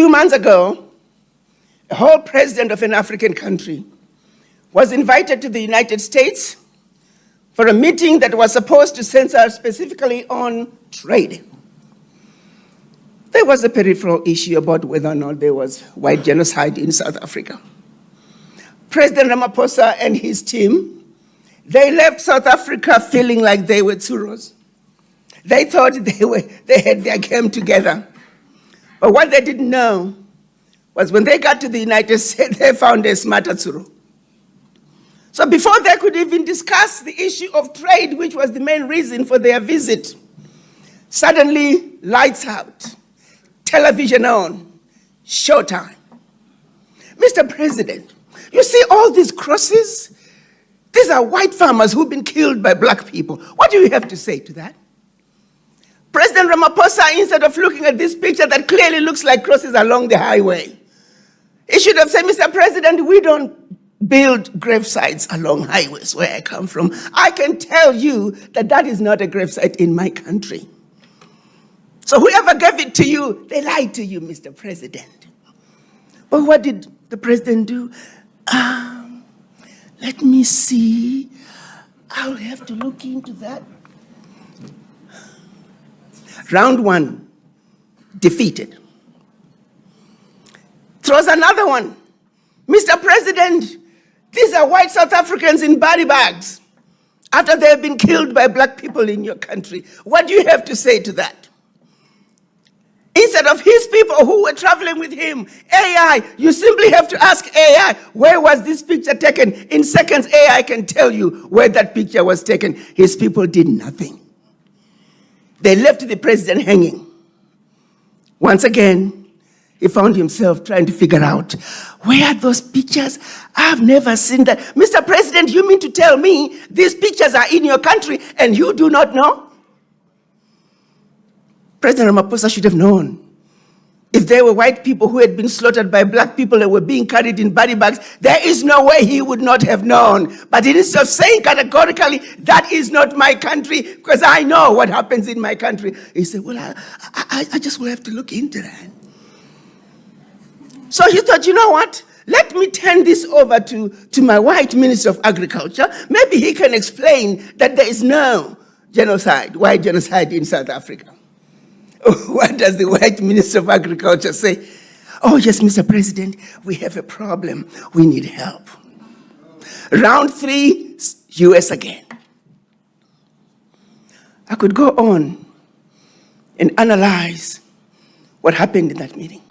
2 months ago, a whole president of an African country was invited to the United States for a meeting that was supposed to censor specifically on trade. There was a peripheral issue about whether or not there was white genocide in South Africa. President Ramaphosa and his team, they left South Africa feeling like they were Cyril's. They thought they had their game together. But what they didn't know was when they got to the United States, they found a smarter Cyril. So before they could even discuss the issue of trade, which was the main reason for their visit, suddenly lights out, television on, showtime. Mr. President, you see all these crosses? These are white farmers who've been killed by black people. What do you have to say to that? President Ramaphosa, instead of looking at this picture that clearly looks like crosses along the highway, he should have said, Mr. President, we don't build gravesites along highways where I come from. I can tell you that that is not a gravesite in my country. So whoever gave it to you, they lied to you, Mr. President. But what did the president do? Let me see. I'll have to look into that. Round one, defeated. Throws another one. Mr. President, these are white South Africans in body bags after they have been killed by black people in your country. What do you have to say to that? Instead of his people who were traveling with him, AI, you simply have to ask AI, where was this picture taken? In seconds, AI can tell you where that picture was taken. His people did nothing. They left the president hanging. Once again, he found himself trying to figure out, where are those pictures? I've never seen that. Mr. President, you mean to tell me these pictures are in your country and you do not know? President Ramaphosa should have known. If there were white people who had been slaughtered by black people that were being carried in body bags, there is no way he would not have known. But instead of saying categorically, that is not my country, because I know what happens in my country, he said, well, I just will have to look into that. So he thought, you know what? Let me turn this over to my white Minister of Agriculture. Maybe he can explain that there is no genocide, white genocide in South Africa. What does the white Minister of Agriculture say? Oh, yes, Mr. President, we have a problem. We need help. Round three, US again. I could go on and analyze what happened in that meeting.